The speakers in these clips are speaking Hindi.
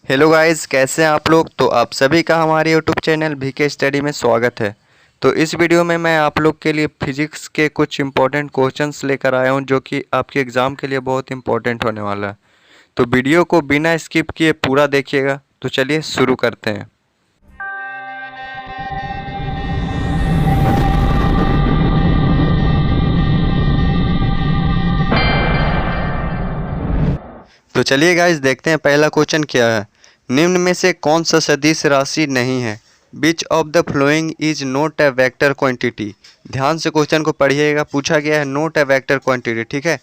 हेलो गाइस, कैसे हैं आप लोग। तो आप सभी का हमारे यूट्यूब चैनल वीके स्टडी में स्वागत है। तो इस वीडियो में मैं आप लोग के लिए फिजिक्स के कुछ इंपॉर्टेंट क्वेश्चंस लेकर आया हूं जो कि आपके एग्ज़ाम के लिए बहुत इंपॉर्टेंट होने वाला है। तो वीडियो को बिना स्किप किए पूरा देखिएगा। तो चलिए शुरू करते हैं। तो चलिए गाइस, देखते हैं पहला क्वेश्चन क्या है। निम्न में से कौन सा सदिश राशि नहीं है। Which of the following is not a vector quantity. ध्यान से क्वेश्चन को पढ़िएगा। पूछा गया है नॉट अ वेक्टर क्वांटिटी, ठीक है।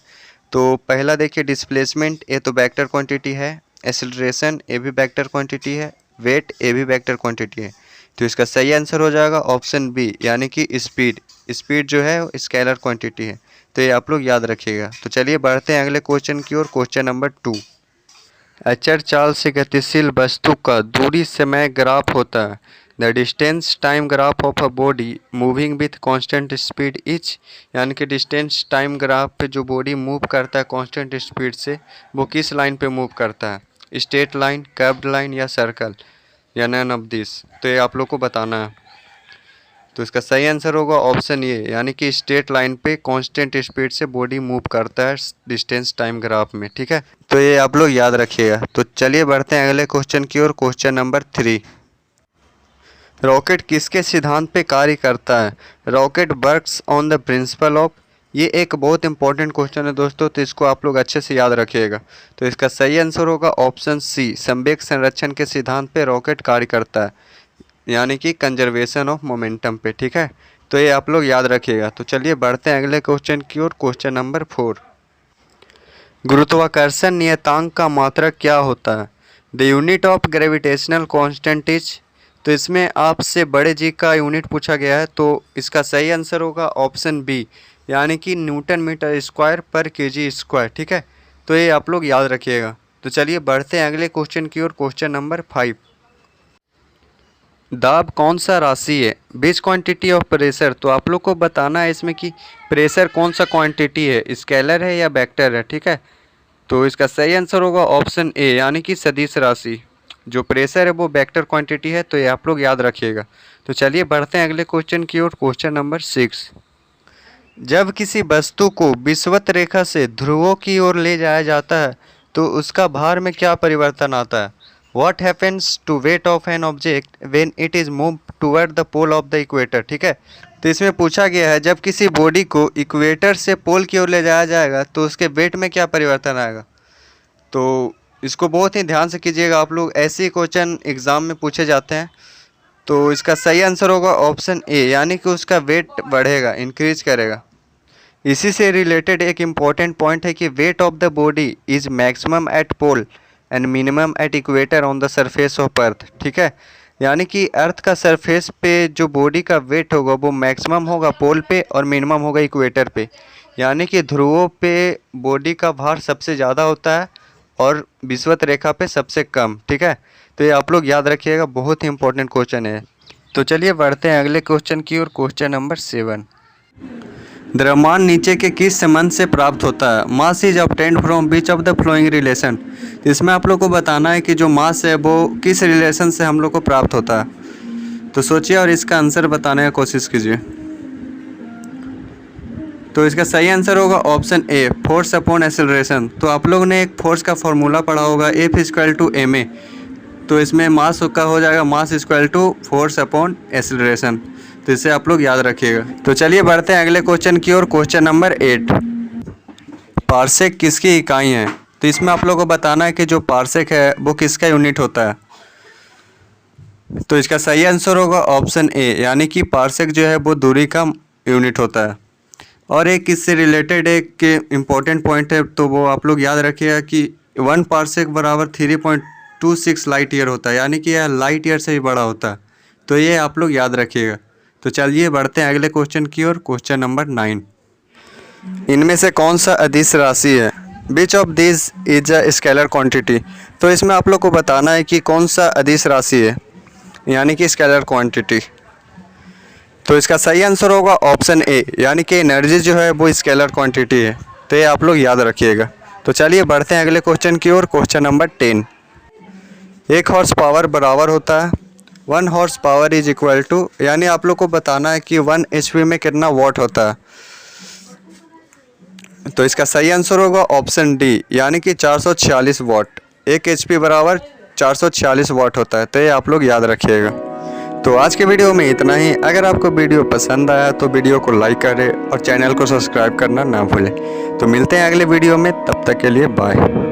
तो पहला देखिए, डिस्प्लेसमेंट, ये तो वेक्टर क्वांटिटी है। एक्सेलरेशन, ये भी वेक्टर क्वांटिटी है। वेट, ये भी वेक्टर क्वांटिटी है। तो इसका सही आंसर हो जाएगा ऑप्शन बी, यानी कि स्पीड। स्पीड जो है स्केलर क्वांटिटी है। तो ये आप लोग याद रखिएगा। तो चलिए बढ़ते हैं अगले क्वेश्चन की ओर। Question number 2। अचर चाल से गतिशील वस्तु का दूरी समय ग्राफ होता है। The distance time graph of a body moving with constant speed etch, यानी कि डिस्टेंस टाइम ग्राफ पे जो बॉडी मूव करता है कांस्टेंट स्पीड से, वो किस लाइन पे मूव करता है। स्ट्रेट लाइन, कर्व्ड लाइन या सर्कल, या नन ऑफ दिस। तो ये आप लोग को बताना है। तो इसका सही आंसर होगा ऑप्शन ए, यानी कि स्ट्रेट लाइन पे कांस्टेंट स्पीड से बॉडी मूव करता है डिस्टेंस टाइम ग्राफ में, ठीक है। तो ये आप लोग याद रखिएगा। तो चलिए बढ़ते हैं अगले क्वेश्चन की ओर। Question number 3। रॉकेट किसके सिद्धांत पे कार्य करता है। Rocket works on the principle of. ये एक बहुत इंपॉर्टेंट क्वेश्चन है दोस्तों, तो इसको आप लोग अच्छे से याद रखिएगा। तो इसका सही आंसर होगा ऑप्शन सी, संवेग संरक्षण के सिद्धांत पे रॉकेट कार्य करता है, यानी कि कंजर्वेशन ऑफ मोमेंटम पे, ठीक है। तो ये आप लोग याद रखिएगा। तो चलिए बढ़ते हैं अगले क्वेश्चन की ओर। Question number 4। गुरुत्वाकर्षण नियतांक का मात्रक क्या होता है। The unit of gravitational constant is. तो इसमें आपसे बड़े जी का यूनिट पूछा गया है। तो इसका सही आंसर होगा ऑप्शन बी, यानी कि न्यूटन मीटर स्क्वायर पर केजी स्क्वायर, ठीक है। तो ये आप लोग याद रखिएगा। तो चलिए बढ़ते हैं अगले क्वेश्चन की ओर। Question number 5। दाब कौन सा राशि है। बीच क्वांटिटी ऑफ प्रेशर। तो आप लोग को बताना है इसमें कि प्रेशर कौन सा क्वांटिटी है, स्केलर है या वेक्टर है, ठीक है। तो इसका सही आंसर होगा ऑप्शन ए, यानी कि सदिश राशि। जो प्रेशर है वो वेक्टर क्वांटिटी है। तो ये आप लोग याद रखिएगा। तो चलिए बढ़ते हैं अगले क्वेश्चन की ओर। Question number 6। जब किसी वस्तु को विषुवत रेखा से ध्रुवों की ओर ले जाया जाता है तो उसका भार में क्या परिवर्तन आता है। What happens to weight of an object when it is moved toward the pole of the equator, ठीक है। तो इसमें पूछा गया है जब किसी बॉडी को इक्वेटर से पोल की ओर ले जाया जाएगा तो उसके वेट में क्या परिवर्तन आएगा। तो इसको बहुत ही ध्यान से कीजिएगा आप लोग, ऐसे ही क्वेश्चन एग्जाम में पूछे जाते हैं। तो इसका सही आंसर होगा ऑप्शन ए, यानी कि उसका वेट बढ़ेगा, इंक्रीज करेगा। इसी से रिलेटेड एक इम्पॉर्टेंट पॉइंट है कि weight of the body is maximum at pole and minimum at equator on the surface of earth, ठीक है। यानी कि अर्थ का सरफेस पे जो बॉडी का वेट होगा वो मैक्सिमम होगा पोल पे और मिनिमम होगा इक्वेटर पे। यानी कि ध्रुवों पे बॉडी का भार सबसे ज़्यादा होता है और विषुवत रेखा पे सबसे कम, ठीक है। तो ये आप लोग याद रखिएगा, बहुत ही इंपॉर्टेंट क्वेश्चन है। तो चलिए बढ़ते हैं अगले क्वेश्चन की ओर। Question number 7। द्रव्यमान नीचे के किस संबंध से प्राप्त होता है। Mass is obtained from beach of the flowing relation. इसमें आप लोग को बताना है कि जो मास है वो किस रिलेशन से हम लोग को प्राप्त होता है। तो सोचिए और इसका आंसर बताने की कोशिश कीजिए। तो इसका सही आंसर होगा option A, force upon acceleration. तो आप लोगों ने एक फोर्स का फॉर्मूला पढ़ा होगा, F equal to M A. तो इसमें मास का हो जाएगा mass equal to force upon acceleration. तो इसे आप लोग याद रखिएगा। तो चलिए बढ़ते हैं अगले क्वेश्चन की ओर। Question number 8। पार्सेक किसकी इकाई है। तो इसमें आप लोगों को बताना है कि जो पार्सेक है वो किसका यूनिट होता है। तो इसका सही आंसर होगा ऑप्शन ए, यानी कि पार्सेक जो है वो दूरी का यूनिट होता है। और एक इससे रिलेटेड एक इम्पॉर्टेंट पॉइंट है, तो वो आप लोग याद रखिएगा कि 1 पार्सेक बराबर 3.26 लाइट ईयर होता है, यानी कि यह लाइट ईयर से भी बड़ा होता है। तो ये आप लोग याद रखिएगा। तो चलिए बढ़ते हैं अगले क्वेश्चन की ओर। Question number 9। इनमें से कौन सा अदिश राशि है। Which of this is a scalar quantity. तो इसमें आप लोग को बताना है कि कौन सा अदिश राशि है, यानी कि स्केलर क्वांटिटी। तो इसका सही आंसर होगा ऑप्शन ए, यानी कि एनर्जी जो है वो स्केलर क्वांटिटी है। तो ये आप लोग याद रखिएगा। तो चलिए बढ़ते हैं अगले क्वेश्चन की ओर। Question number 10। 1 हॉर्स पावर बराबर होता है 1 horsepower is equal to, यानी आप लोग को बताना है कि 1 HP में कितना वॉट होता है। तो इसका सही आंसर होगा ऑप्शन डी, यानी कि 446 वॉट। 1 HP बराबर 446 वॉट होता है, तो ये आप लोग याद रखिएगा। तो आज के वीडियो में इतना ही। अगर आपको वीडियो पसंद आया तो वीडियो को लाइक करें और चैनल को सब्सक्राइब करना ना भूलें। तो मिलते हैं अगले वीडियो में, तब तक के लिए बाय।